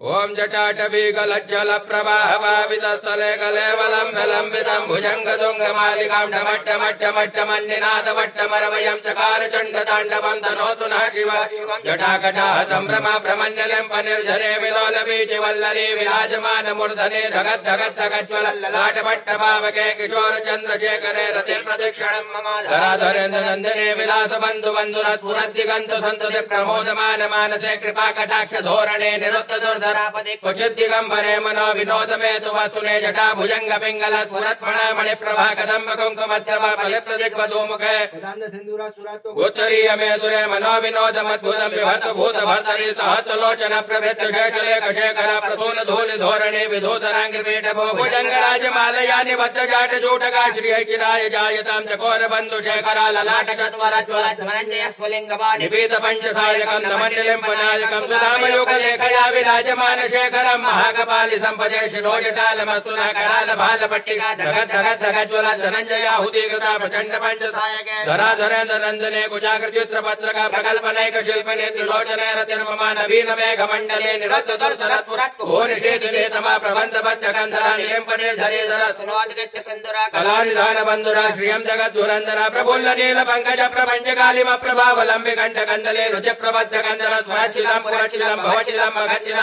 ओम जटाटवीकलज्जल प्रवाहभावितस्थले कलेवलम्बितं भुजङ्गतुङ्गमालिकां डमट्टमट्टमट्टमन्निनादवट्टमरवयं चकार चण्डताण्डवं तनोतु नः शिव जटाकटाः सम्भ्रमा भ्रमण्यलिम्पनिर्झरे विलोलबीचिवल्लरी विराजमानमूर्धने धगद्धगद्धगज्ज्वललाटपट्टभावके किशोरचन्द्रशेखरे रते प्रदक्षिणं मम धराधरेन्द्रनन्दने विलासबन्धुबन्धुरस्फुरद्दिगन्तु सन्तति प्रमोदमान मानसे कृपाकटाक्ष धोरणे निरुत्तदुर्ध क्वचित् दिगम्बरे मनो विनोद मे तु वस्तुने जटा भुजंग पिंगल स्फुरत्मणा मणिप्रभा कदम्ब कुङ्कुमद्रवा प्रलिप्त दिग्वधूमुखे उत्तरीय मे सुरे मनो विनोद मद्भुतं विभर्त भूत भर्तरि सहस्रलोचन प्रभृत शेषलेख शेखर प्रसून धूलि धोरणे विधूसराङ्गिपीठ भुजंगराज मालया निबद्ध जाट जूटका श्री चिराय जायतां चकोर बन्धु शेखरा ललाट चत्वरज्वल धनञ्जय स्फुलिङ्गवा निपीत पञ्चसायकं धमनिलिम्पनायकं सुधामयोगलेखया विराज शेखरं महाकपालि संपदे शिरोजटालमस्तुना कराल भालपट्टिका धगद्धगज्ज्वल धनञ्जयाहुतिकृता प्रचण्ड पञ्चसायके धराधरेन्द्र नन्दने कुजाकृचित्रपत्रका प्रकल्पनैक शिल्पने त्रिलोचने रतिर्ममा नवीन मेघमण्डले निरत्तदुर्धरस्फुरत्कोनिषेधिने तमा प्रबन्धबद्धकन्धरा निलिम्पने धरेधर सुनोद्गत्य सन्दुरा कलानिधान बन्धुरा श्रियं जगद्धुरन्दरा प्रफुल्ल नील पङ्कज प्रपञ्चकालिम प्रभावलम्बि कण्ठकन्दले रुच प्रबद्धकन्दर स्वरचिलं पुरचिलं भवचिलं मगचिलं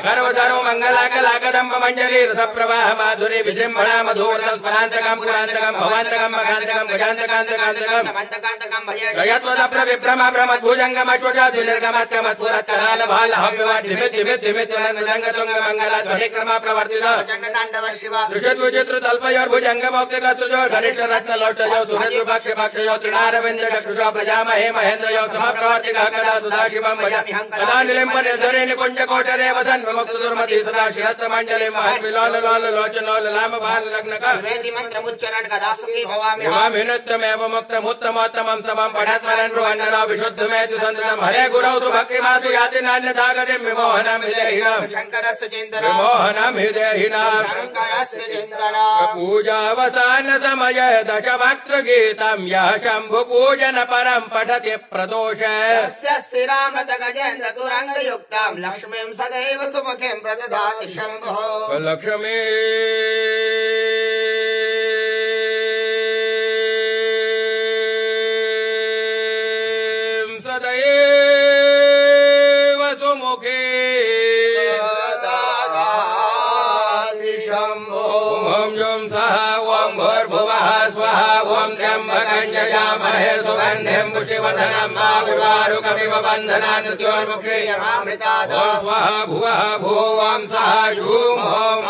गर्व सर्व मंगलाकलाकदम्ब मंजरी रथ प्रवाह माधुरी विजृंभणा मधुरं स्मरान्तकं पुरान्तकं भवान्तकं मकान्तकं गजान्तकान्तकान्तकं जयत्वद प्रविभ्रम भ्रमद्भुजङ्गम अश्वजातिर्गमत्कमत्पुरत्कराल भाल हव्यवाट धिमित मृदङ्गतुङ्ग मंगल ध्वनिक्रम प्रवर्तित चण्डताण्डव शिव दृशद्विचित्र तल्पयोर्भुजङ्ग मौक्तिकस्तुजो घनिष्ठ रत्न लोटजो सुरज पक्ष पक्षयो तृणारविन्द चक्षुषो प्रजामहे महेन्द्रयो तम प्रवर्तिकः कदा सदाशिवं भजामि कदा निलिम्पने धरे निकुञ्ज कोटरे वसन् विमुक्त दुर्मति सदा शिरस्तमण्डले महन् विलोल लोल लोचनो ललाम बाल लग्नक वेदि मन्त्रमुच्चरण कदा सुखी भवामि भवामि नित्यमेव मुक्तमुत्तमोत्तमं समं पठस्मरन् रुवन्ननो विशुद्धमेतु सन्ततं हरे गुरौ तु भक्तिमासु याति नान्यथा गतिं विमोहनं हृदयहीनं शङ्करस्य चिन्तनं विमोहनं हृदयहीनं शङ्करस्य चिन्तनं पूजावसान समय दशवक्त्रगीतं यः शम्भुपूजन परं पठति प्रदोष तस्य स्थिरामृत गजेन्द्र तुरङ्गयुक्तां लक्ष्मीं सदैव सुमुखीं प्रददाति शम्भुः लक्ष्मी सदैव सुमुखीं प्रददाति शम्भुः ॐ जों सः ॐ भूर्भुवः स्वः ॐ त्र्यम्बकं यजामहे सुगन्धिं पुष्टिवर्धनं मारुकमिव बन्धनान् मृत्योर्मुखे यमामृतात् ॐ स्वः भुवः भुवं सः झूं ॐ